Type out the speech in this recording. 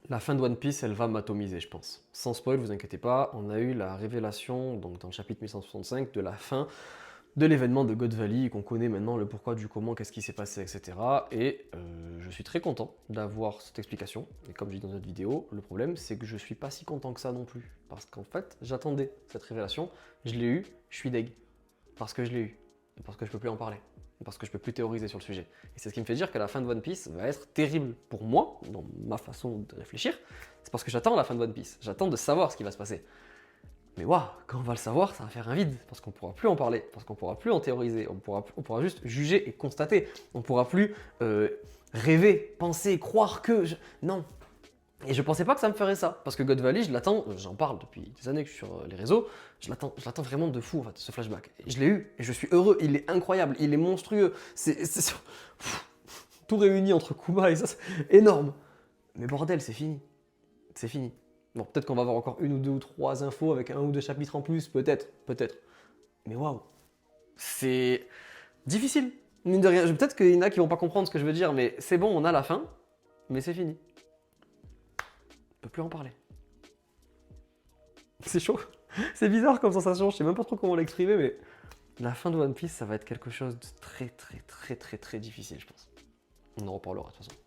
La fin de One Piece, elle va m'atomiser, je pense. Sans spoil, vous inquiétez pas, on a eu la révélation, donc dans le chapitre 1165, de la fin de l'événement de God Valley, qu'on connaît maintenant le pourquoi du comment, qu'est-ce qui s'est passé, etc. Et je suis très content d'avoir cette explication. Et comme je dis dans notre vidéo, le problème, c'est que je suis pas si content que ça non plus. Parce qu'en fait, j'attendais cette révélation, je l'ai eu, je suis deg. Parce que je l'ai eu. Et parce que je peux plus en parler. Parce que je peux plus théoriser sur le sujet. Et c'est ce qui me fait dire que la fin de One Piece va être terrible pour moi, dans ma façon de réfléchir. C'est parce que j'attends la fin de One Piece. J'attends de savoir ce qui va se passer. Mais waouh, quand on va le savoir, ça va faire un vide, parce qu'on pourra plus en parler, parce qu'on pourra plus en théoriser, on pourra juste juger et constater. On pourra plus rêver, penser, croire que... Non. Et je pensais pas que ça me ferait ça, parce que God Valley, je l'attends, j'en parle depuis des années que je suis sur les réseaux, je l'attends vraiment de fou, en fait, ce flashback. Et je l'ai eu, et je suis heureux, il est incroyable, il est monstrueux, tout réuni entre Kuma et ça, c'est énorme. Mais bordel, c'est fini. C'est fini. Bon, peut-être qu'on va avoir encore une ou deux ou trois infos avec un ou deux chapitres en plus, peut-être, peut-être. Mais waouh, c'est difficile. Mine de rien, peut-être qu'il y en a qui vont pas comprendre ce que je veux dire, mais c'est bon, on a la fin, mais c'est fini. On peut plus en parler. C'est chaud. C'est bizarre comme sensation, je sais même pas trop comment l'exprimer, mais la fin de One Piece, ça va être quelque chose de très très très très très difficile, je pense. On en reparlera de toute façon.